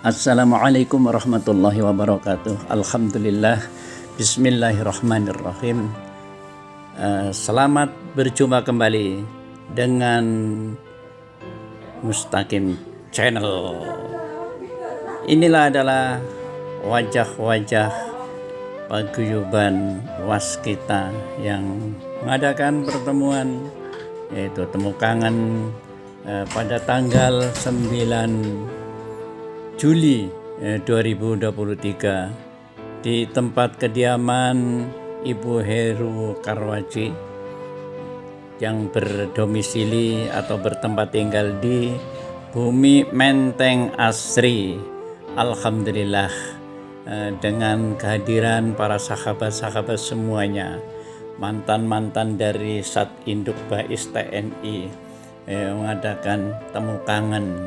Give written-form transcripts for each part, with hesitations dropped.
Assalamualaikum warahmatullahi wabarakatuh. Alhamdulillah. Bismillahirrahmanirrahim. Selamat berjumpa kembali dengan Mustaqim Channel. Inilah adalah wajah-wajah paguyuban waskita yang mengadakan pertemuan, yaitu temu kangen pada tanggal 9 Juli 2023 di tempat kediaman Ibu Heru Karwaci yang berdomisili atau bertempat tinggal di Bumi Menteng Asri. Alhamdulillah, dengan kehadiran para sahabat-sahabat semuanya, mantan-mantan dari Sat Induk Bais TNI mengadakan temu kangen,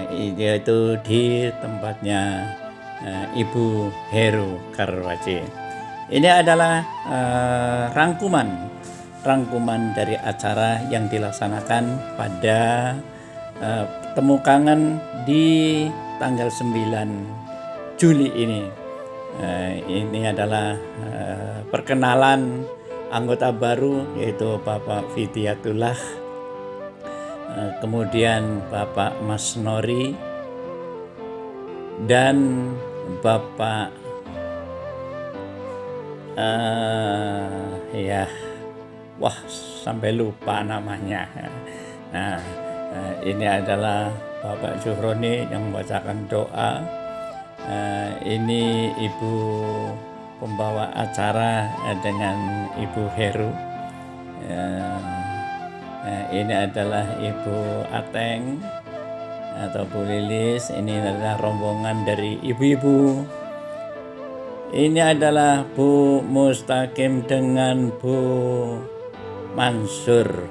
yaitu di tempatnya Ibu Heru Karwaci. Ini adalah rangkuman dari acara yang dilaksanakan pada temu kangen di tanggal 9 Juli ini. Ini adalah perkenalan anggota baru, yaitu Bapak Fidiatullah, kemudian Bapak Mas Nori, dan Bapak sampai lupa namanya. Nah, ini adalah Bapak Zuhroni yang membacakan doa. Ini Ibu pembawa acara dengan Ibu Heru. Ini adalah Ibu Ateng atau Bu Lilis. Ini adalah rombongan dari ibu-ibu. Ini adalah Bu Mustaqim dengan Bu Mansur.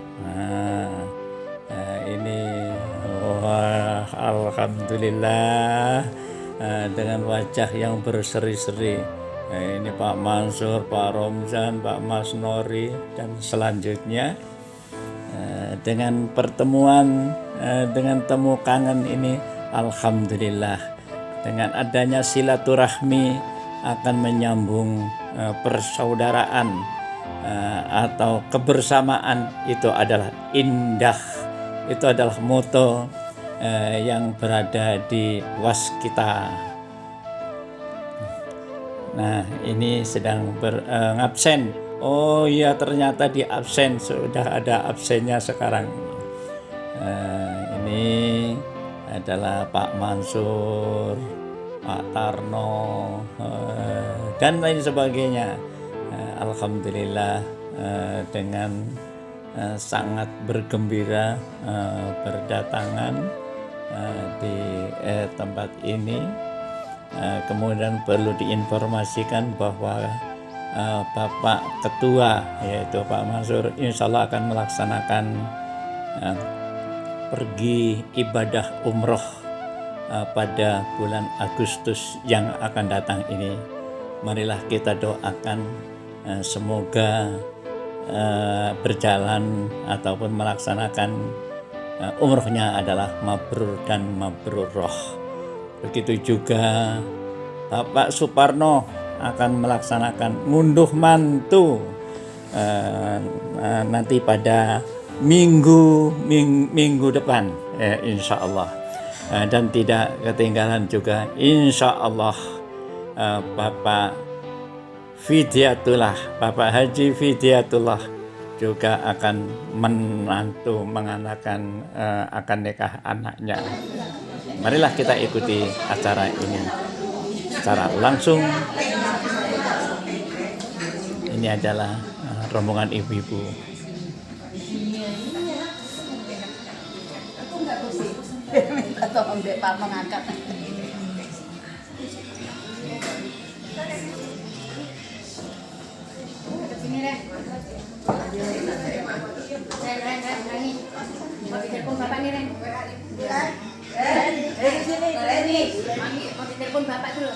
Ini alhamdulillah, dengan wajah yang berseri-seri. Ini Pak Mansur, Pak Romzan, Pak Mas Nori, dan selanjutnya dengan pertemuan, dengan temu kangen ini, alhamdulillah, dengan adanya silaturahmi akan menyambung persaudaraan atau kebersamaan. Itu adalah indah, itu adalah moto yang berada di waskita. Nah, ini sedang ngabsen. Oh iya, ternyata di absen, sudah ada absennya sekarang. Ini adalah Pak Mansur, Pak Tarno, dan lain sebagainya. Alhamdulillah, dengan sangat bergembira berdatangan di tempat ini. Kemudian perlu diinformasikan bahwa Bapak Ketua, yaitu Pak Mansur, insya Allah akan melaksanakan pergi ibadah umroh pada bulan Agustus yang akan datang ini. Marilah kita doakan semoga berjalan ataupun melaksanakan umrohnya adalah mabrur dan mabrurroh. Begitu juga Bapak Suparno akan melaksanakan ngunduh mantu nanti pada minggu depan, insya Allah. Dan tidak ketinggalan juga insya Allah Bapak Fidiatullah, Bapak Haji Fidiatullah juga akan menantu menganakan akan nikah anaknya. Marilah kita ikuti acara ini secara langsung. Ini adalah rombongan ibu-ibu. Minta tolong Dek Pak mengangkat. Sini Ren. Ren. Mau ditelepon Bapak nih Ren. Ren sini. Ren. Mau ditelepon Bapak dulu.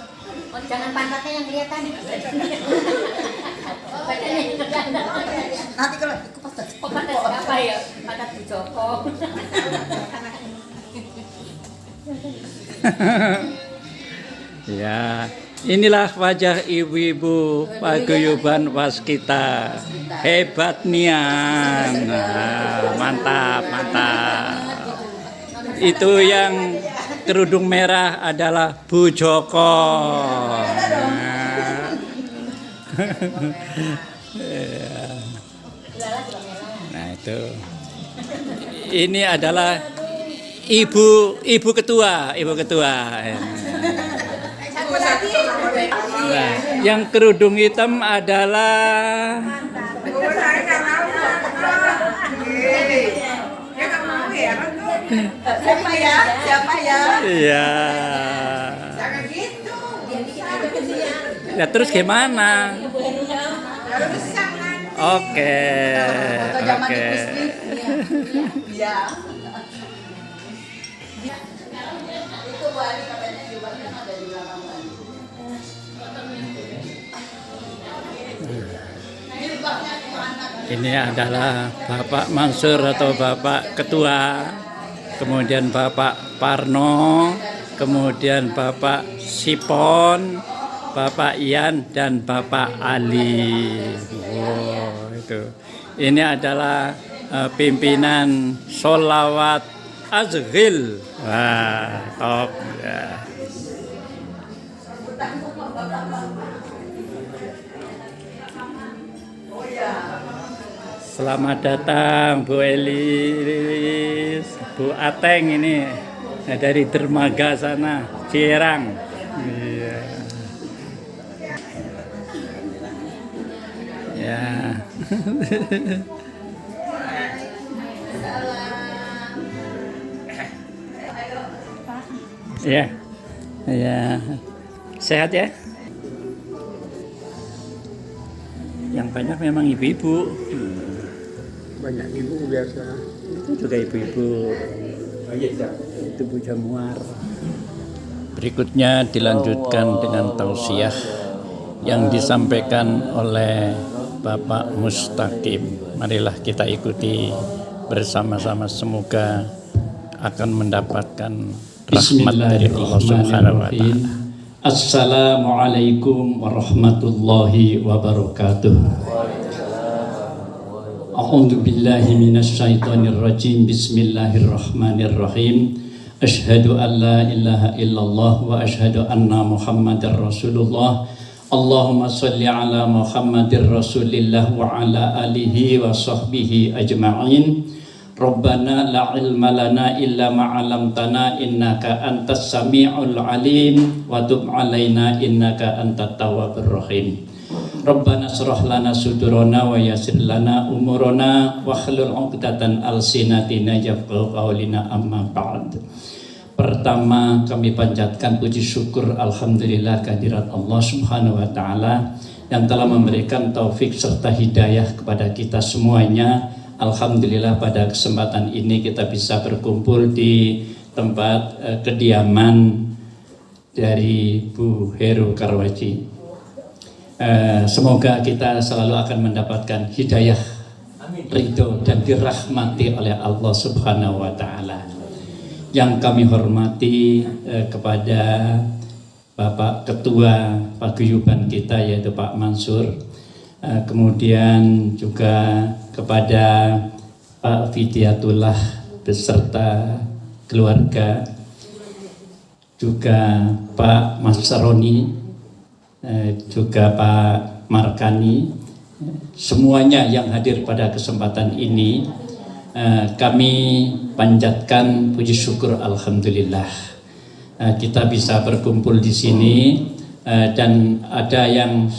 Jangan pantatnya yang kelihatan. Nanti kalau aku pantat apa ya? Pantat di Joko. Ya, inilah wajah ibu-ibu paguyuban waskita. Hebat nian. Nah, mantap, mantap. Itu yang kerudung merah adalah Bu Joko. Nah, itu. Ini adalah ibu ketua. Nah, yang kerudung hitam adalah Siapa ya? iya. Jangan gitu. Ya terus gimana? Harus sangat. Oke. Ya. Ini adalah Bapak Mansur atau Bapak Ketua, kemudian Bapak Parno, kemudian Bapak Sipon, Bapak Ian, dan Bapak Ali. Wow, itu. Ini adalah pimpinan Sholawat Azghil. Wah, top. Ya. Selamat datang Bu Elis, Bu Ateng ini dari dermaga sana, Cirang. Iya. Ya. Ya. Ya. Sehat ya? Yang banyak memang ibu-ibu. Banyak ibu biasa. Itu juga ibu-ibu. Itu Bu Jamuar. Berikutnya dilanjutkan dengan tausiah yang disampaikan oleh Bapak Mustaqim. Marilah kita ikuti bersama-sama, semoga akan mendapatkan rahmat dari Allah Subhanahu wa taala. Assalamualaikum warahmatullahi wabarakatuh. A'udzu billahi minasyaitonir rajim. Bismillahirrahmanirrahim. Asyhadu an la ilaha illallah wa asyhadu anna Muhammadar Rasulullah. Allahumma shalli ala Muhammadir Rasulillah wa ala alihi wa sahbihi ajma'in. Rabbana la ilma lana illa ma 'allamtana innaka antas samiul alim wa tub 'alaina innaka antat tawwabur rahim. Rabbana shrah lana sudurana wa yassir lana umurana wa hlul 'uqdatan alsinatina yafqahu qaulina amma ba'd. Pertama kami panjatkan puji syukur alhamdulillah kehadirat Allah Subhanahu wa taala yang telah memberikan taufik serta hidayah kepada kita semuanya. Alhamdulillah pada kesempatan ini kita bisa berkumpul di tempat kediaman dari Bu Heru Karwaji. Semoga kita selalu akan mendapatkan hidayah, ridho dan dirahmati oleh Allah Subhanahu wa taala. Yang kami hormati kepada Bapak Ketua Paguyuban kita yaitu Pak Mansur, kemudian juga kepada Pak Fidyatullah beserta keluarga, juga Pak Mas Roni, juga Pak Markani, semuanya yang hadir pada kesempatan ini, kami panjatkan puji syukur alhamdulillah kita bisa berkumpul di sini, dan ada yang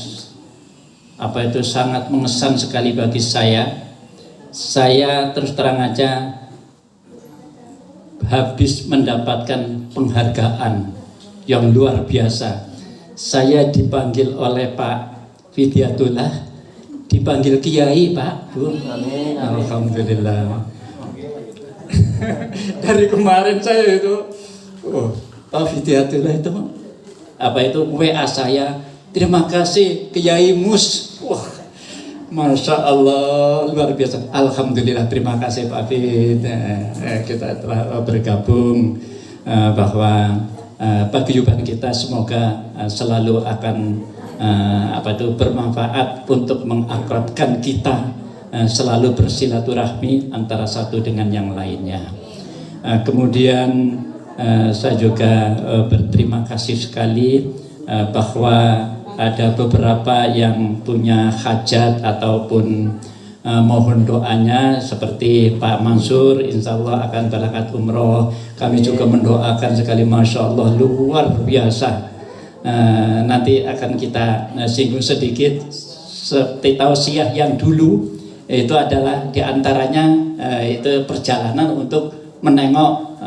sangat mengesan sekali bagi saya. Saya terus terang aja habis mendapatkan penghargaan yang luar biasa. Saya dipanggil oleh Pak Fidyatullah, dipanggil Kiai, Pak, Bu. Amin. Alhamdulillah. Dari kemarin saya itu, Pak Fidyatullah itu WA saya, terima kasih Kiai Mus. Wah, Masya Allah, luar biasa. Alhamdulillah, terima kasih Pak Fid. Kita telah bergabung, bahwa paguyuban kita semoga selalu akan bermanfaat untuk mengakrabkan kita, selalu bersilaturahmi antara satu dengan yang lainnya. Kemudian saya juga berterima kasih sekali bahwa ada beberapa yang punya hajat ataupun mohon doanya, seperti Pak Mansur insya Allah akan berangkat umroh. Kami juga mendoakan sekali, Masya Allah luar biasa. Nanti akan kita singgung sedikit seperti tausiah yang dulu itu adalah diantaranya itu perjalanan untuk menengok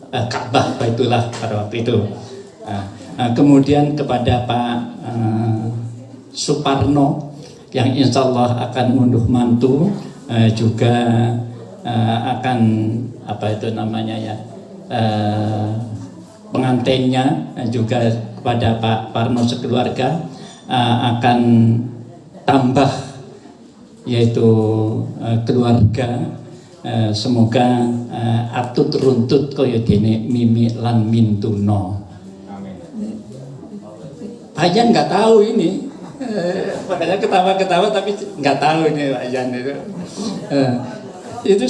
Ka'bah Baitullah pada waktu itu. Kemudian kepada Pak Suparno yang insya Allah akan mengunduh mantu, juga akan pengantinnya, juga kepada Pak Parno sekeluarga akan tambah, yaitu keluarga. Semoga atut runtut kaya dene Mimi lan Mintuno. Ayan nggak tahu ini. Makanya ketawa-ketawa tapi nggak tahu ini Pak Jan itu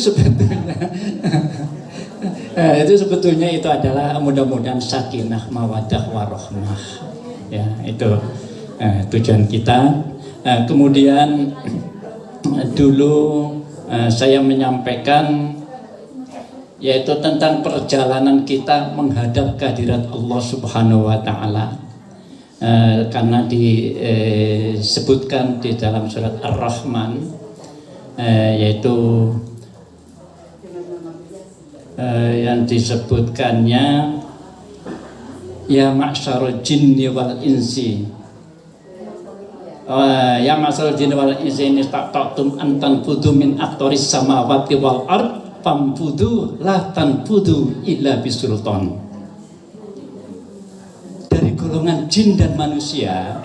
sebetulnya itu adalah mudah-mudahan sakinah mawaddah warahmah, ya itu tujuan kita. Kemudian dulu saya menyampaikan yaitu tentang perjalanan kita menghadap kehadirat Allah Subhanahu wa Ta'ala. Karena disebutkan di dalam surat Ar-Rahman, yaitu yang disebutkannya ya ma'syarul jinni wal insi, ya ma'syarul jinni wal insi in istata'tum an tanfudu min aqtaris samawati wal ard famfudu la tanfudu illa bisultan. Dari golongan jin dan manusia,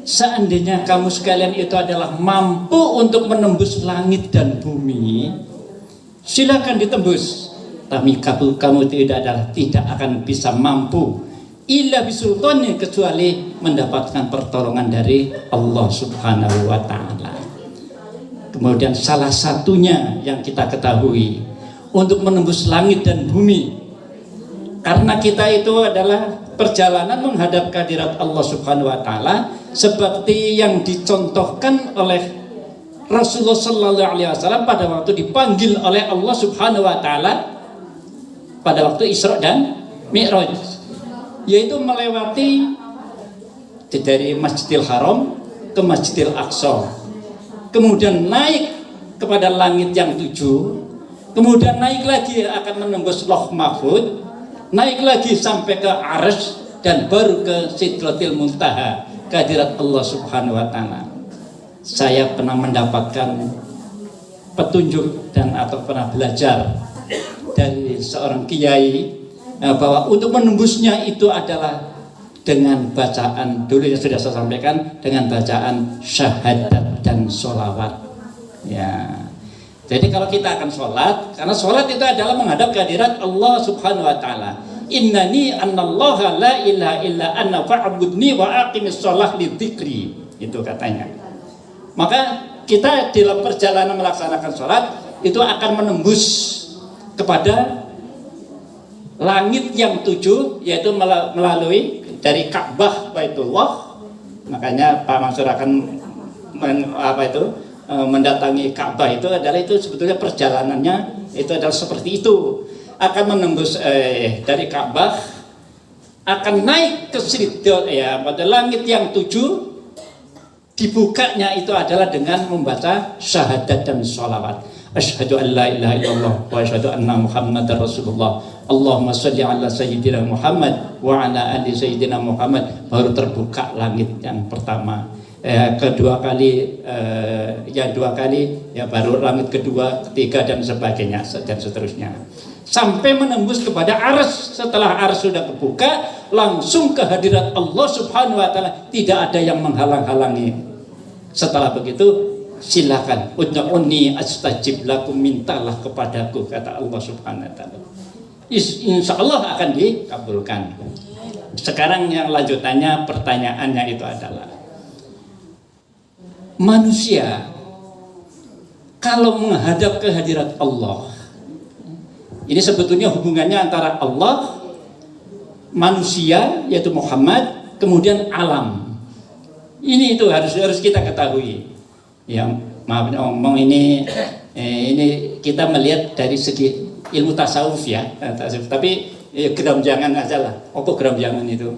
seandainya kamu sekalian itu adalah mampu untuk menembus langit dan bumi, silakan ditembus. Tapi kamu tidak akan bisa mampu illa bisultani, kecuali mendapatkan pertolongan dari Allah Subhanahu wa Ta'ala. Kemudian salah satunya yang kita ketahui untuk menembus langit dan bumi, karena kita itu adalah perjalanan menghadap kehadirat Allah Subhanahu wa Ta'ala, seperti yang dicontohkan oleh Rasulullah Sallallahu Alaihi Wasallam pada waktu dipanggil oleh Allah Subhanahu wa Ta'ala pada waktu Isra dan Mi'raj, yaitu melewati dari Masjidil Haram ke Masjidil Aqsa, kemudian naik kepada langit yang 7, kemudian naik lagi akan menembus Lauh Mahfud, naik lagi sampai ke Arsy, dan baru ke Sidratil Muntaha, kehadirat Allah Subhanahu wa Ta'ala. Saya pernah mendapatkan petunjuk atau pernah belajar dari seorang kiai bahwa untuk menembusnya itu adalah dengan bacaan, dulu yang sudah saya sampaikan, dengan bacaan syahadat dan sholawat. Ya. Jadi kalau kita akan sholat, karena sholat itu adalah menghadap kehadirat Allah Subhanahu wa Ta'ala. Innani annallaha la ilaha illa anna fa'budni wa aqimis sholah li dzikri, itu katanya. Maka kita dalam perjalanan melaksanakan sholat itu akan menembus kepada langit yang 7, yaitu melalui dari Ka'bah Baitullah. Makanya Pak Mansur akan mendatangi Ka'bah, itu sebetulnya perjalanannya itu adalah seperti itu, akan menembus dari Ka'bah, akan naik ke Sidratul, pada langit yang 7, dibukanya itu adalah dengan membaca syahadat dan sholawat. Asyhadu an la ilaha illallah wa asyhadu anna Muhammadar Rasulullah. Allahumma sholli ala sayyidina Muhammad wa ala ali sayyidina Muhammad. Baru terbuka langit yang pertama. Kedua kali, dua kali, baru langit kedua, ketiga, dan sebagainya, dan seterusnya, sampai menembus kepada Arsy. Setelah Arsy sudah terbuka, langsung ke hadirat Allah Subhanahu wa Ta'ala, tidak ada yang menghalang-halangi. Setelah begitu, silakan, ud'uni astajib lakum, mintalah kepadaku, kata Allah Subhanahu wa Ta'ala. insya Allah akan dikabulkan. Sekarang yang lanjutannya, pertanyaannya itu adalah, manusia kalau menghadap ke hadirat Allah, ini sebetulnya hubungannya antara Allah, manusia yaitu Muhammad, kemudian alam. Ini itu harus kita ketahui. Ya, maaf ngomong ini kita melihat dari segi ilmu tasawuf ya, tapi geramjangan aja lah. Apa geramjangan itu?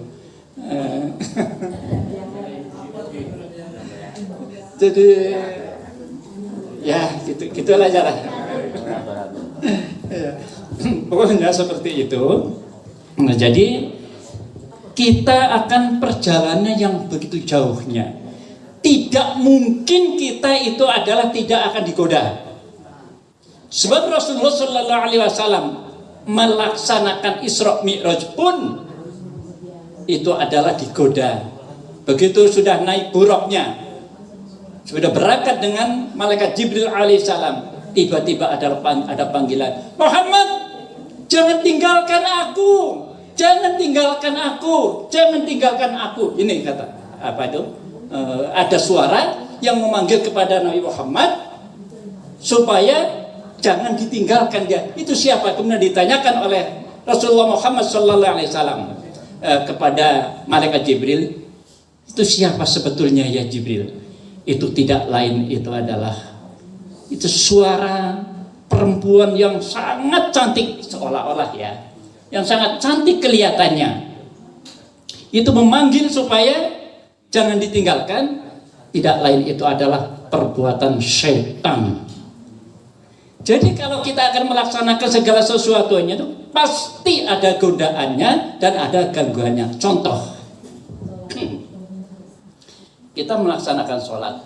Jadi ya gitulah aja lah. Pokoknya seperti itu. Nah, jadi kita akan perjalanan yang begitu jauhnya. Tidak mungkin kita itu adalah tidak akan digoda. Sebab Rasulullah Sallallahu Alaihi Wasallam melaksanakan Isra Mi'raj pun itu adalah digoda. Begitu sudah naik buruknya, sudah berangkat dengan malaikat Jibril alaihissalam, tiba-tiba ada panggilan, Muhammad, jangan tinggalkan aku, jangan tinggalkan aku, jangan tinggalkan aku. Ini kata apa itu? Ada suara yang memanggil kepada Nabi Muhammad supaya jangan ditinggalkan dia. Itu siapa? Kemudian ditanyakan oleh Rasulullah Muhammad SAW kepada malaikat Jibril, itu siapa sebetulnya ya Jibril? Itu tidak lain, itu adalah suara perempuan yang sangat cantik, seolah-olah ya, yang sangat cantik kelihatannya. Itu memanggil supaya jangan ditinggalkan. Tidak lain, itu adalah perbuatan syaitan. Jadi kalau kita akan melaksanakan segala sesuatunya itu pasti ada godaannya dan ada gangguannya. Contoh, kita melaksanakan sholat,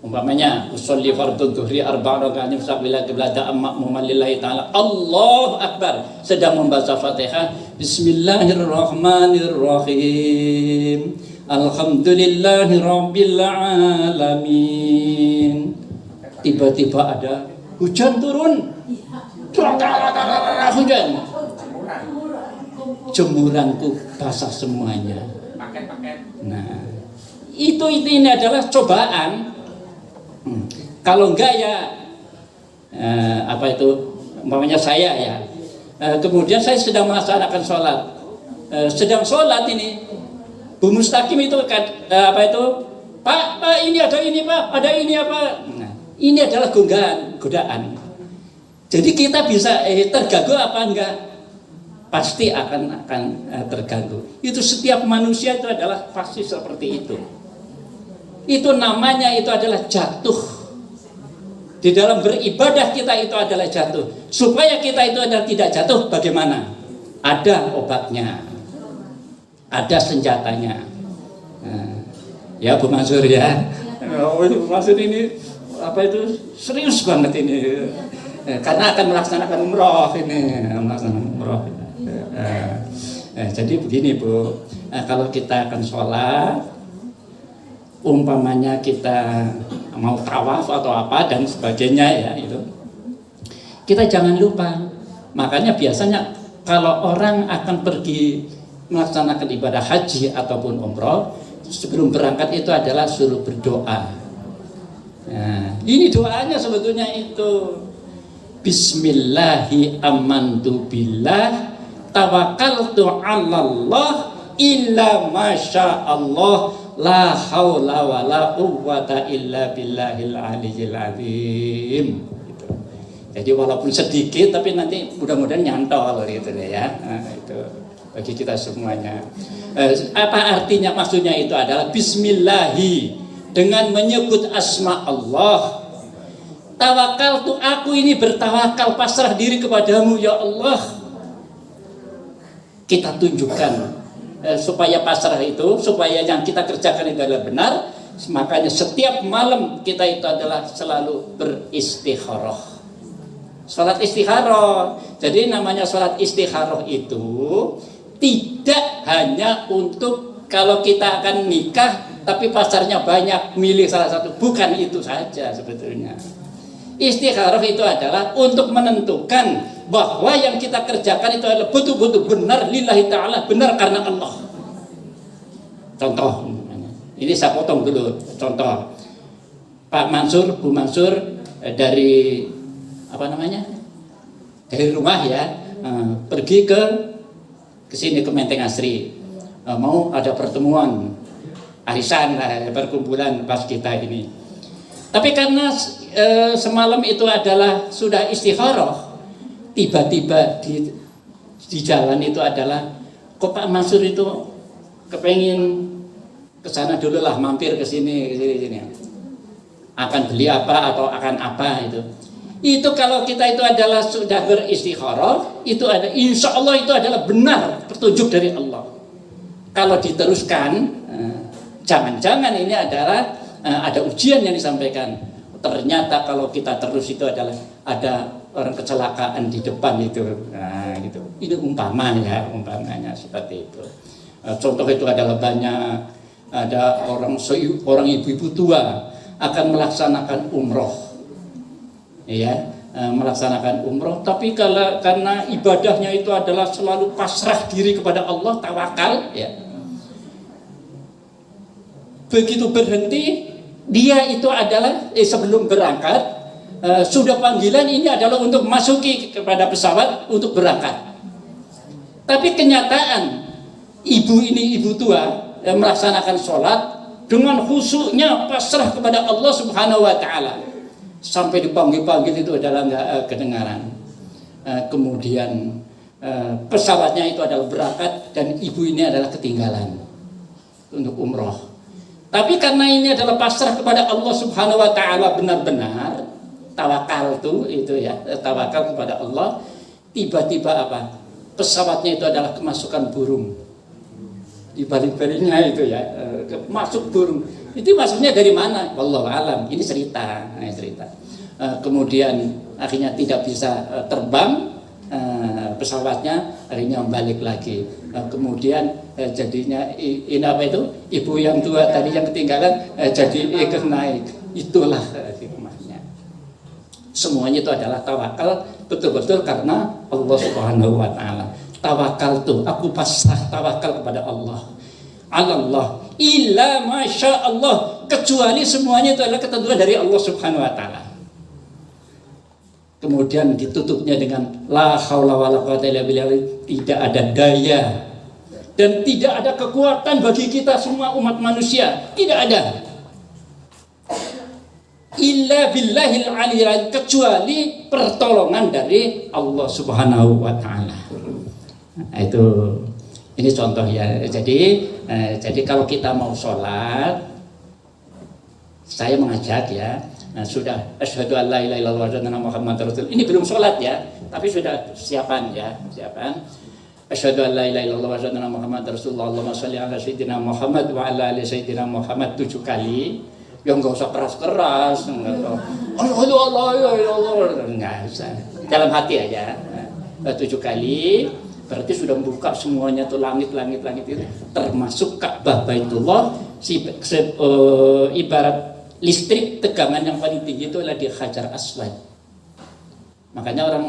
umpamanya usolli fardhu dhuhri arba'a raka'atin sabila qiblata ma'muman lillahi ta'ala, Allahu Akbar, sedang membaca Fatihah, Bismillahirrahmanirrahim, Alhamdulillahi Rabbil Alamin. Tiba-tiba ada hujan turun, hujan, jemuranku basah semuanya. Nah, ini adalah cobaan. Kalau enggak ya apa itu, umpamanya saya ya, kemudian saya sedang melaksanakan sholat, sedang sholat ini, Bu Mustaqim itu apa itu, Pak ini ada ini Pak, ada ini apa? Nah, ini adalah godaan. Jadi kita bisa terganggu apa enggak? Pasti akan terganggu. Itu setiap manusia itu adalah pasti seperti itu. Itu namanya itu adalah jatuh. Di dalam beribadah kita itu adalah jatuh. Supaya kita itu adalah tidak jatuh, bagaimana? Ada obatnya, ada senjatanya. Nah, ya Bu Mansur ya. Bu Mansur ini apa itu serius banget ini. Karena akan melaksanakan umroh ini, jadi begini Bu, kalau kita akan sholat, umpamanya kita mau tawaf atau apa dan sebagainya ya, itu kita jangan lupa. Makanya biasanya kalau orang akan pergi melaksanakan ibadah haji ataupun umroh, sebelum berangkat itu adalah suruh berdoa. Nah, ini doanya sebetulnya itu, Bismillahi amantu billah tawakkaltu 'alallah illa masyaallah la haula wala quwwata illa billahil aliyyil azim. Gitu. Jadi walaupun sedikit tapi nanti mudah-mudahan nyantol gitu ya. Nah, itu bagi kita semuanya. Apa artinya? Maksudnya itu adalah bismillahi, dengan menyebut asma Allah. Tawakal tuh, aku ini bertawakal, pasrah diri kepadamu ya Allah. Kita tunjukkan supaya pasrah itu, supaya yang kita kerjakan itu adalah benar. Makanya setiap malam kita itu adalah selalu beristikharah. Salat istikharah. Jadi namanya salat istikharah itu tidak hanya untuk kalau kita akan nikah tapi pacarnya banyak, milih salah satu, bukan itu saja sebetulnya. Istikharah itu adalah untuk menentukan bahwa yang kita kerjakan itu adalah betul-betul benar lillahi ta'ala, benar karena Allah. Contoh, ini saya potong dulu. Contoh, Pak Mansur, Bu Mansur dari dari rumah ya, pergi ke sini ke Menteng Asri, mau ada pertemuan arisan lah, perkumpulan pas kita ini. Tapi karena semalam itu adalah sudah istikharah, tiba-tiba di jalan itu adalah kok Pak Mansur itu kepengin kesana dulu lah, mampir ke sini. Akan beli apa atau akan apa itu. Itu kalau kita itu adalah sudah beristikharah, itu ada insya Allah itu adalah benar petunjuk dari Allah. Kalau diteruskan, jangan-jangan ini adalah ada ujian yang disampaikan. Ternyata kalau kita terus itu adalah ada orang kecelakaan di depan itu. Nah, gitu. Itu umpamanya seperti itu. Contoh itu adalah banyak, ada orang ibu-ibu tua akan melaksanakan umroh, ya, melaksanakan umroh. Tapi karena ibadahnya itu adalah selalu pasrah diri kepada Allah, tawakal, ya. Begitu berhenti, dia itu adalah sebelum berangkat sudah panggilan ini adalah untuk masuki kepada pesawat untuk berangkat. Tapi kenyataan ibu tua melaksanakan sholat dengan khusyuknya pasrah kepada Allah Subhanahu wa taala. Sampai dipanggil-panggil itu adalah enggak kedengaran. Kemudian pesawatnya itu adalah berangkat dan ibu ini adalah ketinggalan untuk umroh. Tapi karena ini adalah pasrah kepada Allah Subhanahu wa taala benar-benar tawakal itu ya, tawakal kepada Allah, tiba-tiba apa? Pesawatnya itu adalah kemasukan burung. Di balik-baliknya itu ya, masuk burung. Itu maksudnya dari mana? Wallahu alam. Ini cerita. Kemudian akhirnya tidak bisa terbang pesawatnya, akhirnya balik lagi. Kemudian jadinya ini apa itu? Ibu yang tua tadi yang ketinggalan jadi ikut naik. Itulah hikmahnya. Semuanya itu adalah tawakal betul-betul karena Allah Subhanahu wa taala. Tawakal tuh, aku pasrah tawakal kepada Allah. Allah illa masya Allah, kecuali semuanya itu adalah ketentuan dari Allah Subhanahu wa taala. Kemudian ditutupnya dengan la haula wala quwwata illa billah, tidak ada daya dan tidak ada kekuatan bagi kita semua umat manusia, tidak ada. Illa billahil aliyil, kecuali pertolongan dari Allah Subhanahu wa taala. Itu ini contoh ya. Jadi kalau kita mau sholat, saya mengajak ya, sudah asyhadu an la ilaha illallah wa asyhadu anna muhammadar rasul. Ini belum sholat ya, tapi sudah siapan. Asyhadu an la ilaha illallah wa asyhadu anna muhammadar rasulullah. Allahumma shalli ala sayyidina Muhammad wa ala ali sayyidina Muhammad 7 kali. Ya enggak usah keras-keras, enggak usah. Dalam hati aja. 7 kali. Berarti sudah membuka semuanya tuh langit itu, termasuk Ka'bah Baitullah. Ibarat listrik tegangan yang paling tinggi itu adalah di Hajar Aswad. Makanya orang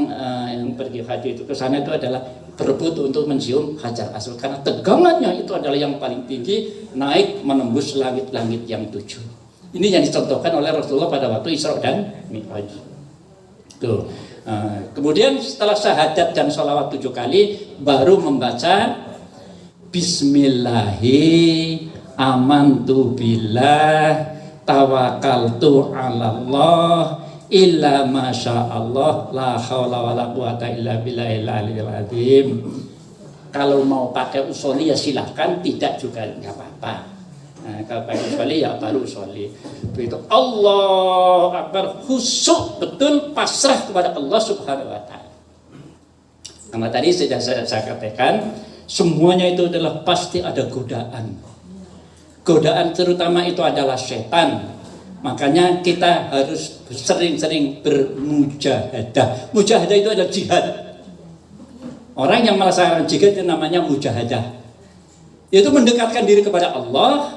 yang pergi haji itu ke sana itu adalah berebut untuk mencium Hajar Aswad karena tegangannya itu adalah yang paling tinggi, naik menembus langit-langit yang 7. Ini yang dicontohkan oleh Rasulullah pada waktu Isra dan Mi'raj. Tuh. Kemudian setelah syahadat dan sholawat 7 kali baru membaca Bismillahi amantu billah tawakkaltu ala Allah illa masya Allah la haula wala quwata illa billahil aliyil azim. Kalau mau pakai usoli ya silahkan, tidak juga nggak apa-apa. Kalau pakai usoli ya baru usoli. Begitu Allah Akbar, khusyuk betul pasrah kepada Allah Subhanahu wa taala. Karena tadi sudah saya katakan semuanya itu adalah pasti ada godaan. Godaan terutama itu adalah setan. Makanya kita harus sering-sering bermujahadah. Mujahadah itu adalah jihad. Orang yang melaksanakan jihad itu namanya mujahadah. Yaitu mendekatkan diri kepada Allah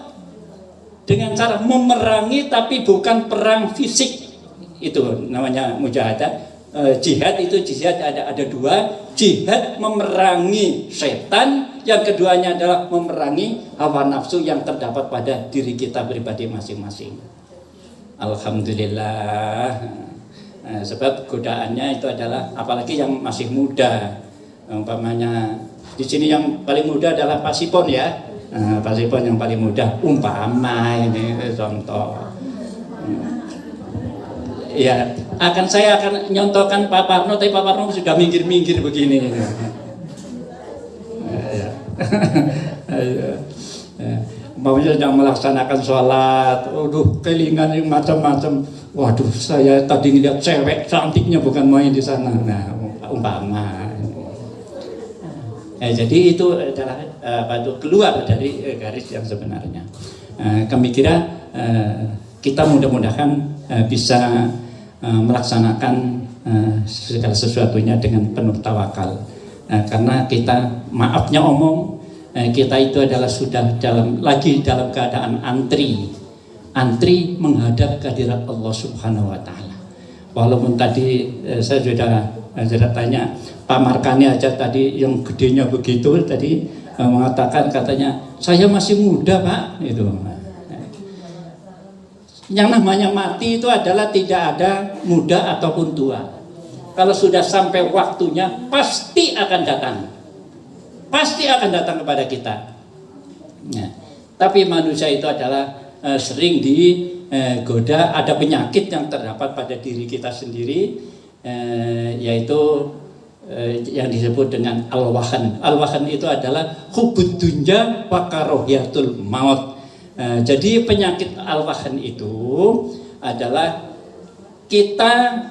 dengan cara memerangi, tapi bukan perang fisik itu namanya mujahadah. Jihad itu ada dua, jihad memerangi setan, yang keduanya adalah memerangi hawa nafsu yang terdapat pada diri kita pribadi masing-masing. Alhamdulillah. Sebab godaannya itu adalah apalagi yang masih muda. Umpamanya di sini yang paling muda adalah Pak Sipon ya. Pak Sipon yang paling muda, umpama ini contoh. Ya, saya akan nyontohkan Pak Parno, tapi Pak Parno sudah minggir-minggir begini. Maunya sedang melaksanakan sholat, kelingan yang macam-macam. Waduh, saya tadi ngeliat cewek cantiknya bukan main di sana. Nah, umpama. Jadi itu adalah keluar dari garis yang sebenarnya. Kami kira kita mudah-mudahan bisa melaksanakan segala sesuatunya dengan penuh tawakal, karena kita maafnya omong, kita itu adalah sudah lagi dalam keadaan antri menghadap kehadirat Allah Subhanahu wa taala. Walaupun tadi saya sudah tanya Pak Markani aja tadi yang gedenya begitu tadi mengatakan, katanya saya masih muda Pak, itu. Yang namanya mati itu adalah tidak ada muda ataupun tua. Kalau sudah sampai waktunya pasti akan datang. Pasti akan datang kepada kita. Nah, tapi manusia itu adalah sering digoda, ada penyakit yang terdapat pada diri kita sendiri, yaitu yang disebut dengan al-wahan. Al-wahan itu adalah hubud dunya wa karahiyatul maut. Jadi penyakit al-wahan itu adalah kita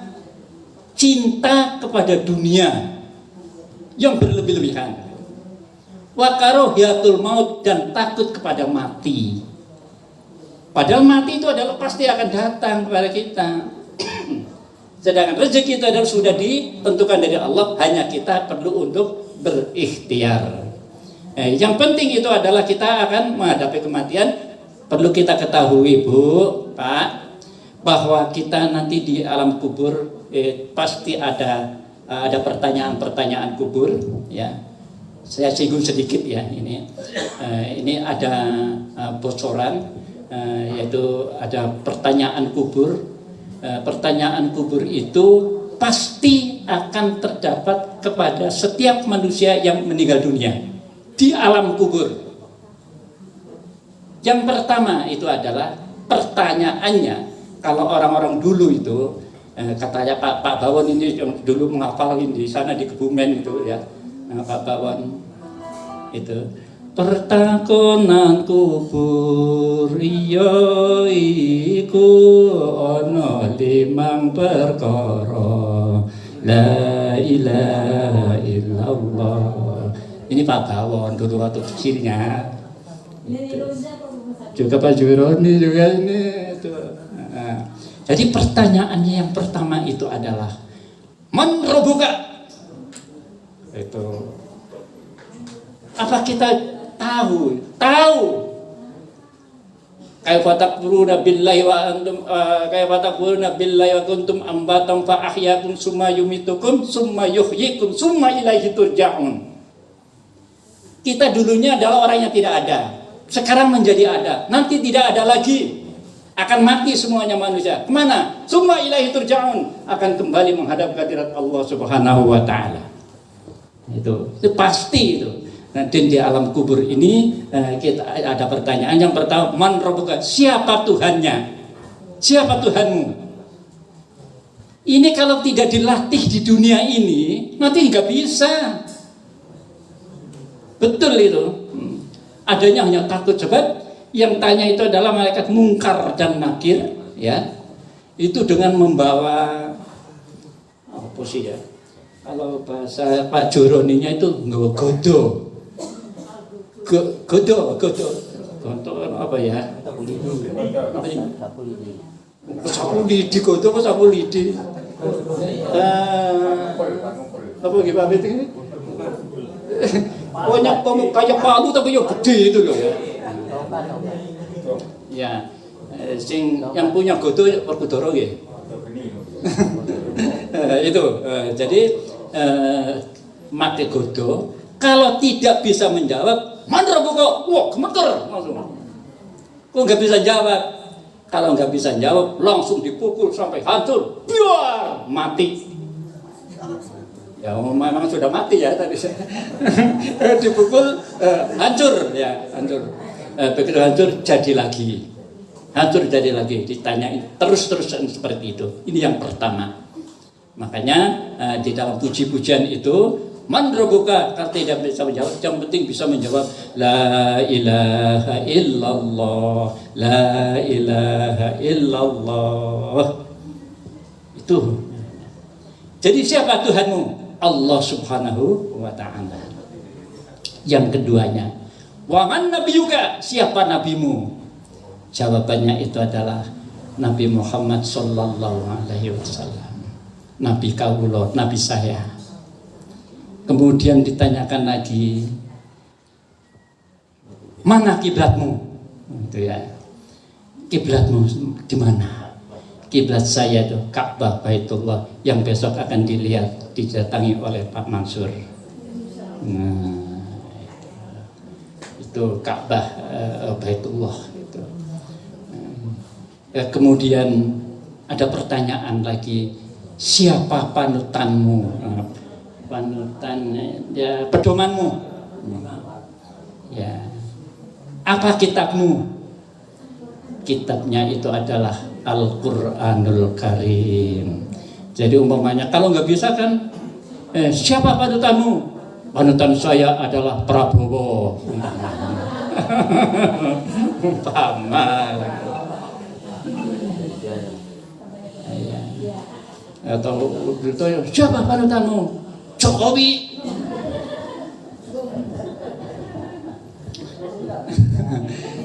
cinta kepada dunia yang berlebih-lebihan, wa karahiyatul maut, dan takut kepada mati. Padahal mati itu adalah pasti akan datang kepada kita. Sedangkan rezeki itu adalah sudah ditentukan dari Allah, hanya kita perlu untuk berikhtiar. Yang penting itu adalah kita akan menghadapi kematian. Perlu kita ketahui Bu, Pak, bahwa kita nanti di alam kubur pasti ada pertanyaan-pertanyaan kubur, ya. Saya singgung sedikit ya ini. Ini ada bocoran, yaitu ada pertanyaan kubur. Pertanyaan kubur itu pasti akan terdapat kepada setiap manusia yang meninggal dunia di alam kubur. Yang pertama itu adalah pertanyaannya, kalau orang-orang dulu itu katanya Pak Bawon ini dulu menghafalin di sana di Kebumen itu ya, Pak Bawon itu pertakonan kubur iya iku ana 5 perkara la ilaha illallah. Ini Pak Bawon dulu waktu kecilnya. Juga Pak Juroni juga ini itu. Jadi pertanyaannya yang pertama itu adalah man rabbuka. Itu apa kita tahu kaifa takfuruna billahi wa antum kaifa takfuruna billahi wa kuntum ambatan fa ahyaakum summa yumitukum summa yuhyikum summa ilaihi turja'un. Kita dulunya adalah orang yang tidak ada, sekarang menjadi ada, nanti tidak ada lagi, akan mati semuanya manusia. Kemana? Summa ilaihi turja'un, akan kembali menghadap kehadirat Allah Subhanahu wa taala. Itu pasti itu. Nah, dan di alam kubur ini kita ada pertanyaan yang pertama, man rabbuka, siapa Tuhannya? Siapa Tuhanmu? Ini kalau tidak dilatih di dunia ini, nanti nggak bisa. Betul itu. Adanya hanya takut, sebab yang tanya itu adalah malaikat Mungkar dan Nakir, ya. Itu dengan membawa apa sih ya? Kalau bahasa Pak Joroninya itu godo. Godo apa ya? Sapu lidi, godo apa sapu lidi? Apa gimana itu? Banyak kayak palu tapi yang gede itu loh ya. Ya, yang punya godo Werkudara nggih. Jadi make godo kalau tidak bisa menjawab, mandra buka, wah gemeter langsung. Kok nggak bisa jawab? Kalau nggak bisa jawab, langsung dipukul sampai hancur, biar mati. Ya memang sudah mati ya tadi. Dipukul hancur ya, hancur. Begitu hancur jadi lagi. Hancur jadi lagi, ditanyain terus-terusan seperti itu. Ini yang pertama. Makanya di dalam puji-pujian itu, mandrobuka kalau tidak bisa menjawab, yang penting bisa menjawab la ilaha illallah, la ilaha illallah. Itu. Jadi siapa Tuhanmu? Allah Subhanahu wa ta'ala. Yang keduanya, wa man nabiyuka? Siapa nabimu? Jawabannya itu adalah Nabi Muhammad sallallahu alaihi wasallam. Nabi kawula, nabi saya. Kemudian ditanyakan lagi, mana kiblatmu? Itu ya. Kiblatmu di mana? Kiblat saya itu Ka'bah Baitullah yang besok akan dilihat didatangi oleh Pak Mansur. Nah, itu Ka'bah Baitullah itu. Kemudian ada pertanyaan lagi, siapa panutanmu? Panutan ya pedomanmu. Ya. Apa kitabmu? Kitabnya itu adalah Al-Qur'anul Karim. Jadi umpamanya kalau nggak bisa kan, siapa panutanmu? Panutan saya adalah Prabowo. Umpama. Atau bertanya, siapa panutanmu? Jokowi.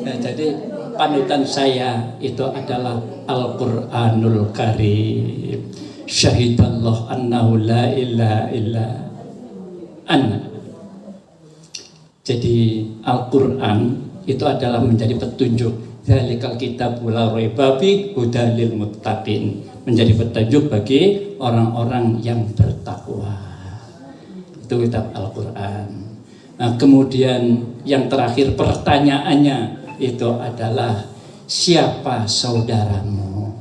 Jadi panutan saya itu adalah Al-Qur'anul Karim. Syahidallah annahu la ilaha illa ana. Jadi Al-Qur'an itu adalah menjadi petunjuk. Dzalikal kitabul la raiba fihi hudal lil muttaqin. Menjadi petunjuk bagi orang-orang yang bertakwa. Itu kitab Al-Qur'an. Nah, kemudian yang terakhir pertanyaannya itu adalah siapa saudaramu?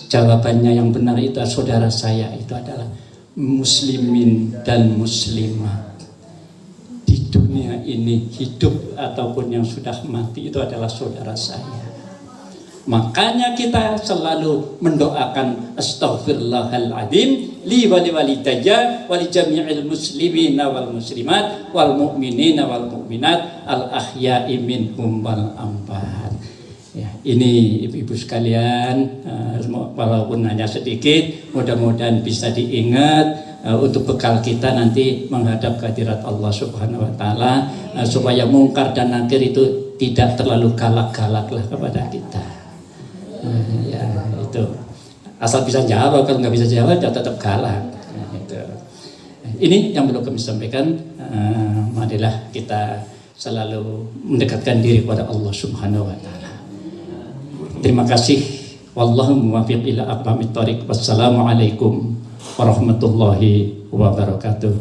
Jawabannya yang benar itu saudara saya itu adalah muslimin dan muslimat. Di dunia ini hidup ataupun yang sudah mati itu adalah saudara saya. Makanya kita selalu mendoakan astaghfirullahaladzim li wa li walidayya wa li jami'il muslimina wal muslimat wal mu'minina wal mu'minat al ahya'i minhum wal amwat. Ya, ini ibu-ibu sekalian, walaupun hanya sedikit, mudah-mudahan bisa diingat untuk bekal kita nanti menghadap kehadirat Allah Subhanahu wa taala, supaya mungkar dan nakir itu tidak terlalu galak-galaklah kepada kita. Ya itu, asal bisa jawab, kalau nggak bisa jawab ya tetap galak. Nah, itu. Ini yang perlu kami sampaikan. Marilah kita selalu mendekatkan diri kepada Allah Subhanahu wa taala. Terima kasih. Wallahu muwaffiq ila aqwamit thoriq. Wassalamualaikum warahmatullahi wabarakatuh.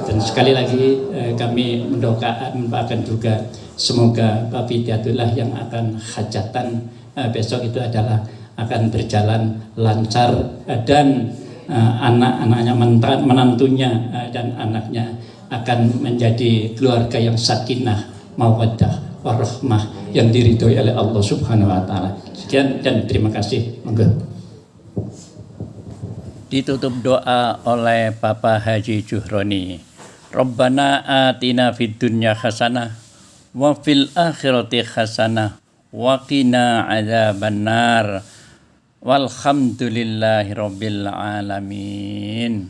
Dan sekali lagi kami mendoakan juga semoga Pak Fidyatullah yang akan hajatan besok itu adalah akan berjalan lancar dan anak-anaknya, menantunya dan anaknya akan menjadi keluarga yang sakinah, mawaddah, warahmah yang diridhoi oleh Allah Subhanahu wa taala. Sekian dan terima kasih. Monggo. Ditutup doa oleh Bapak Haji Juhroni. Rabbana atina fid dunya hasanah wa fil akhirati hasanah wa qina adzabannar walhamdulillahi rabbil alamin.